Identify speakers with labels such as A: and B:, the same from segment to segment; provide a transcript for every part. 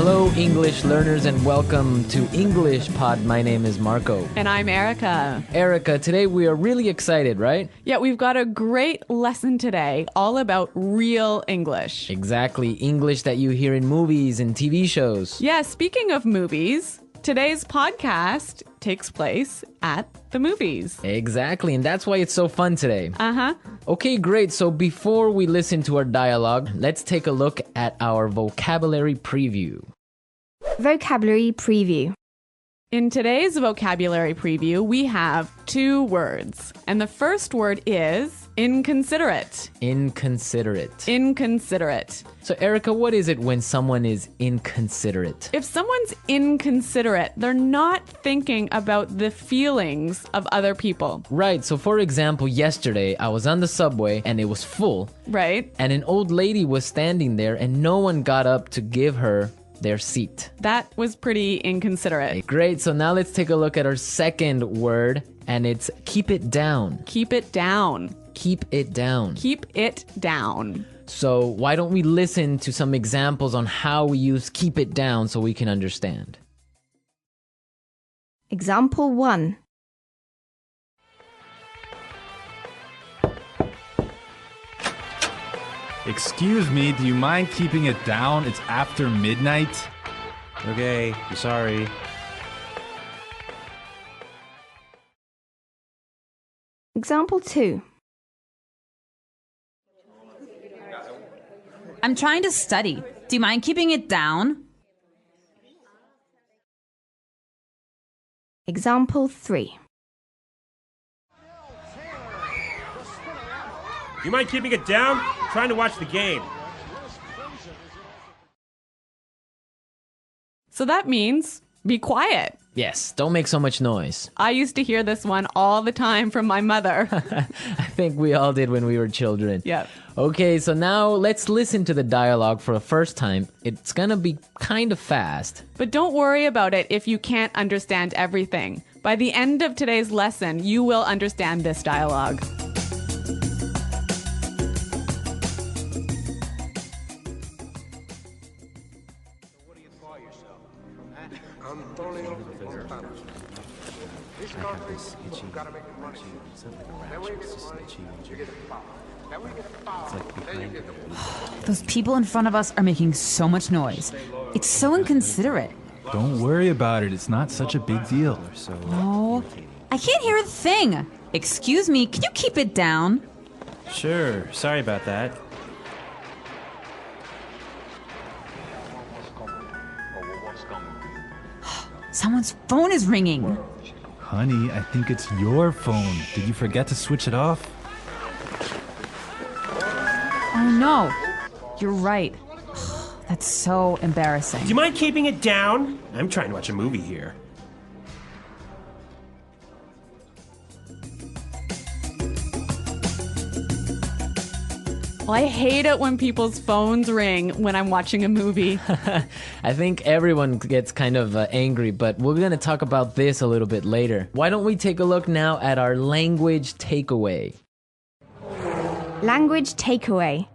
A: Hello, English learners, and welcome to EnglishPod. My name is Marco.
B: And I'm Erica.
A: Erica, today we are really excited, right?
B: Yeah, we've got a great lesson today all about real English.
A: Exactly. English that you hear in movies and TV shows.
B: Yeah, speaking of movies, today's podcast takes place at the movies.
A: Exactly, and that's why it's so fun today.
B: Uh-huh.
A: Okay, great. So before we listen to our dialogue, let's take a look at our vocabulary preview.
C: Vocabulary preview.
B: In today's vocabulary preview, we have two words. And the first word is inconsiderate.
A: Inconsiderate.
B: Inconsiderate.
A: So, Erica, what is it when someone is inconsiderate?
B: If someone's inconsiderate, they're not thinking about the feelings of other people.
A: Right. So, for example, yesterday I was on the subway and it was full.
B: Right?
A: And an old lady was standing there and no one got up to give her their seat.
B: That was pretty inconsiderate.
A: Great. So now let's take a look at our second word, and it's keep it down.
B: Keep it down.
A: Keep it down.
B: Keep it down.
A: So why don't we listen to some examples on how we use keep it down so we can understand?
C: Example 1.
D: Excuse me, do you mind keeping it down? It's after midnight.
E: Okay, I'm sorry.
C: Example 2.
F: I'm trying to study. Do you mind keeping it down?
C: Example 3.
E: You mind keeping it down? I'm trying to watch the game.
B: So that means be quiet.
A: Yes, don't make so much noise.
B: I used to hear this one all the time from my mother.
A: I think we all did when we were children.
B: Yep.
A: Okay, so now let's listen to the dialogue for the first time. It's gonna be kind of fast.
B: But don't worry about it if you can't understand everything. By the end of today's lesson, you will understand this dialogue.
F: Those people in front of us are making so much noise. It's so inconsiderate.
D: Don't worry about it. It's not such a big deal.
F: Oh, I can't hear a thing. Excuse me, can you keep it down?
E: Sure, sorry about that.
F: Someone's phone is ringing.
D: Honey, I think it's your phone. Did you forget to switch it off?
F: Oh no, you're right. That's so embarrassing.
E: Do you mind keeping it down? I'm trying to watch a movie here.
B: Well, I hate it when people's phones ring when I'm watching a movie.
A: I think everyone gets kind of angry, but we're going to talk about this a little bit later. Why don't we take a look now at our language takeaway?
C: Language takeaway.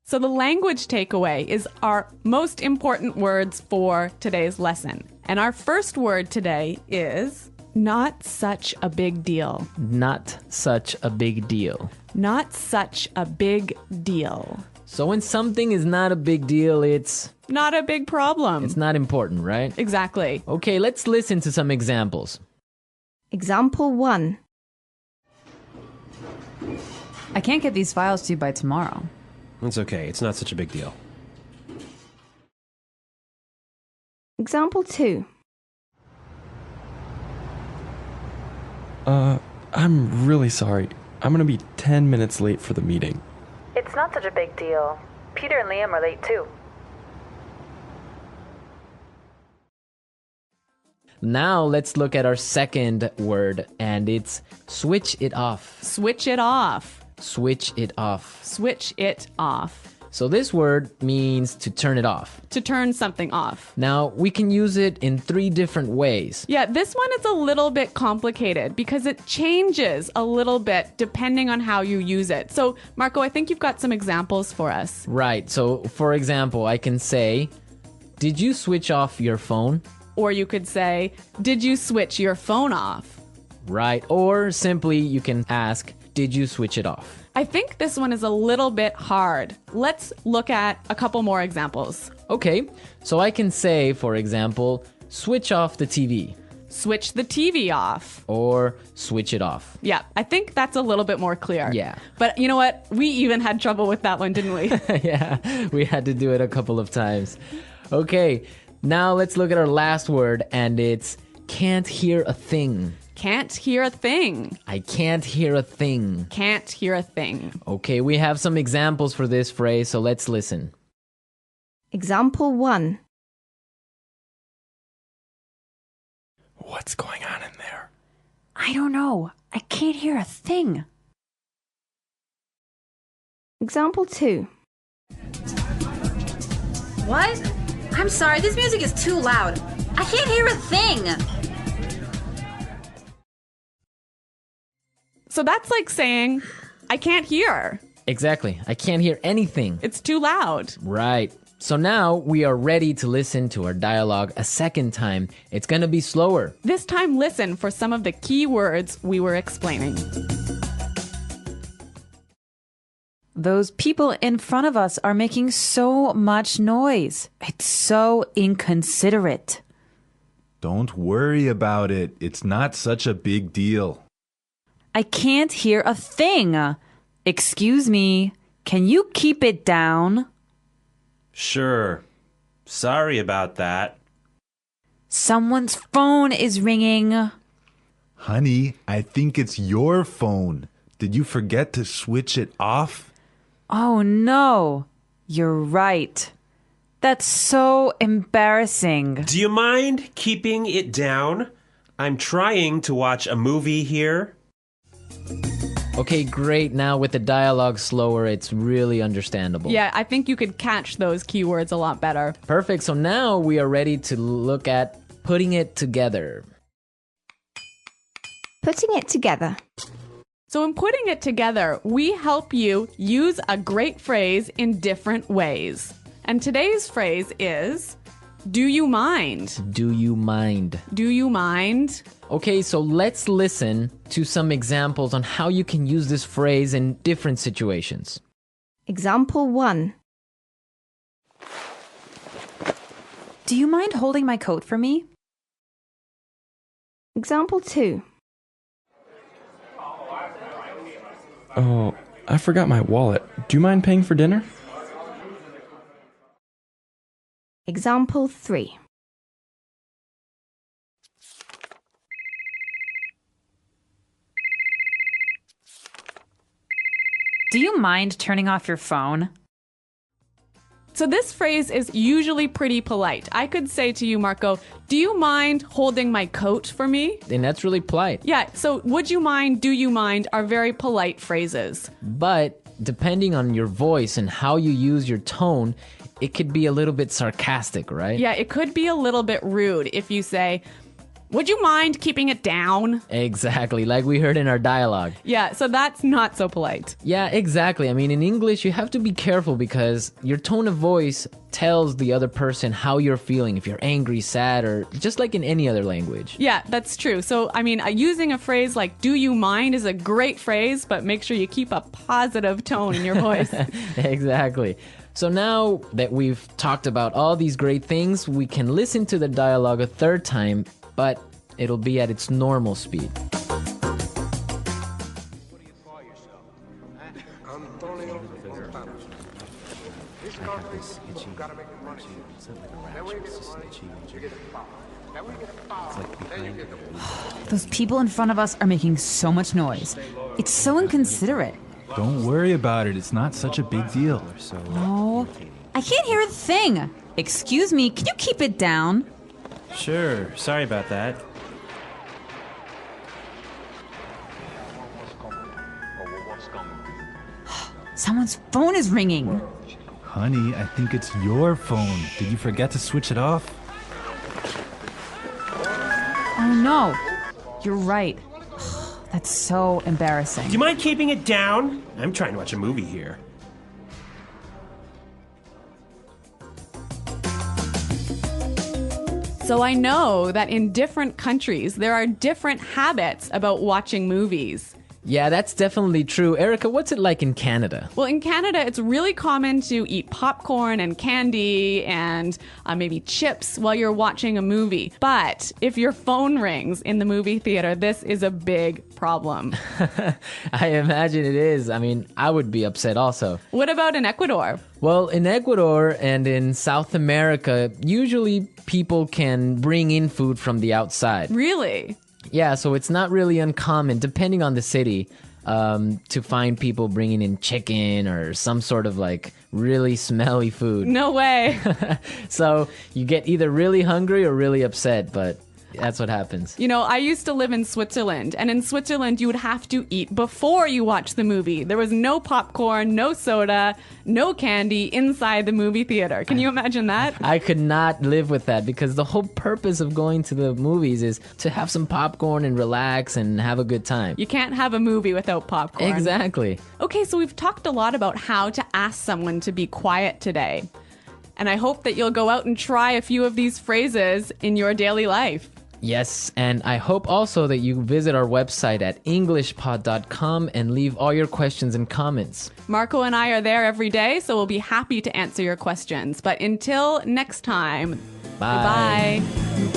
B: So the language takeaway is our most important words for today's lesson. And our first word today is not such a big deal.
A: Not such a big deal.
B: Not such a big deal.
A: So when something is not a big deal, it's
B: Not a big problem.
A: not important, right?
B: Exactly.
A: Okay, let's listen to some examples.
C: Example 1.
F: I can't get these files to you by tomorrow.
E: It's okay, it's not such a big deal.
C: Example 2.
G: I'm really sorry. I'm gonna be 10 minutes late for the meeting.
H: It's not such a big deal. Peter and Liam are late too.
A: Now let's look at our second word, and it's switch it off.
B: Switch it off.
A: Switch it off.
B: Switch it off.
A: So this word means to turn it off.
B: To turn something off.
A: Now, we can use it in 3 different ways.
B: Yeah, this one is a little bit complicated because it changes a little bit depending on how you use it. So, Marco, I think you've got some examples for us.
A: Right. So, for example, I can say, did you switch off your phone?
B: Or you could say, did you switch your phone off?
A: Right. Or simply you can ask, did you switch it off?
B: I think this one is a little bit hard. Let's look at a couple more examples.
A: Okay, so I can say, for example, switch off the TV.
B: Switch the TV off.
A: Or switch it off.
B: Yeah, I think that's a little bit more clear.
A: Yeah.
B: But you know what? We even had trouble with that one, didn't we?
A: Yeah, we had to do it a couple of times. Okay, now let's look at our last word, and it's can't hear a thing.
B: Can't hear a thing.
A: I can't hear a thing.
B: Can't hear a thing.
A: Okay, we have some examples for this phrase, so let's listen.
C: Example 1.
G: What's going on in there?
F: I don't know. I can't hear a thing.
C: Example 2.
I: What? I'm sorry, this music is too loud. I can't hear a thing.
B: So that's like saying, I can't hear.
A: Exactly, I can't hear anything.
B: It's too loud.
A: Right. So now we are ready to listen to our dialogue a second time. It's gonna be slower.
B: This time, listen for some of the key words we were explaining.
F: Those people in front of us are making so much noise. It's so inconsiderate.
D: Don't worry about it. It's not such a big deal.
F: I can't hear a thing. Excuse me, can you keep it down?
E: Sure. Sorry about that.
F: Someone's phone is ringing.
D: Honey, I think it's your phone. Did you forget to switch it off?
F: Oh no, you're right. That's so embarrassing.
E: Do you mind keeping it down? I'm trying to watch a movie here.
A: Okay, great. Now with the dialogue slower, it's really understandable.
B: Yeah, I think you could catch those keywords a lot better.
A: Perfect. So now we are ready to look at putting it together.
C: Putting it together.
B: So in putting it together, we help you use a great phrase in different ways. And today's phrase is, do you mind?
A: Do you mind?
B: Do you mind?
A: Okay, so let's listen to some examples on how you can use this phrase in different situations.
C: Example 1.
F: Do you mind holding my coat for me?
C: Example 2.
G: Oh, I forgot my wallet. Do you mind paying for dinner?
C: Example 3.
F: Do you mind turning off your phone?
B: So this phrase is usually pretty polite. I could say to you, Marco, do you mind holding my coat for me?
A: And that's really polite.
B: Yeah, so would you mind, do you mind are very polite phrases.
A: But depending on your voice and how you use your tone, it could be a little bit sarcastic, right?
B: Yeah, it could be a little bit rude if you say, would you mind keeping it down?
A: Exactly, like we heard in our dialogue.
B: Yeah, so that's not so polite.
A: Yeah, exactly. I mean, in English, you have to be careful because your tone of voice tells the other person how you're feeling, if you're angry, sad, or just like in any other language.
B: Yeah, that's true. So, I mean, using a phrase like, do you mind is a great phrase, but make sure you keep a positive tone in your voice.
A: Exactly. So now that we've talked about all these great things, we can listen to the dialogue a third time, but it'll be at its normal speed.
F: Those people in front of us are making so much noise. It's so inconsiderate.
D: Don't worry about it. It's not such a big deal.
F: Oh, I can't hear a thing. Excuse me, can you keep it down?
E: Sure. Sorry about that.
F: Someone's phone is ringing.
D: Honey, I think it's your phone. Did you forget to switch it off?
F: Oh no, you're right. That's so embarrassing.
E: Do you mind keeping it down? I'm trying to watch a movie here.
B: So I know that in different countries, there are different habits about watching movies.
A: Yeah, that's definitely true. Erica, what's it like in Canada?
B: Well, in Canada, it's really common to eat popcorn and candy and maybe chips while you're watching a movie. But if your phone rings in the movie theater, this is a big problem.
A: I imagine it is. I mean, I would be upset also.
B: What about in Ecuador?
A: Well, in Ecuador and in South America, usually people can bring in food from the outside.
B: Really?
A: Yeah, so it's not really uncommon, depending on the city, to find people bringing in chicken or some sort of like really smelly food.
B: No way.
A: So you get either really hungry or really upset, but that's what happens.
B: You know, I used to live in Switzerland, and in Switzerland, you would have to eat before you watch the movie. There was no popcorn, no soda, no candy inside the movie theater. Can you imagine that?
A: I could not live with that because the whole purpose of going to the movies is to have some popcorn and relax and have a good time.
B: You can't have a movie without popcorn.
A: Exactly.
B: Okay, so we've talked a lot about how to ask someone to be quiet today. And I hope that you'll go out and try a few of these phrases in your daily life.
A: Yes, and I hope also that you visit our website at EnglishPod.com and leave all your questions and comments.
B: Marco and I are there every day, so we'll be happy to answer your questions. But until next time,
A: Bye.
B: goodbye.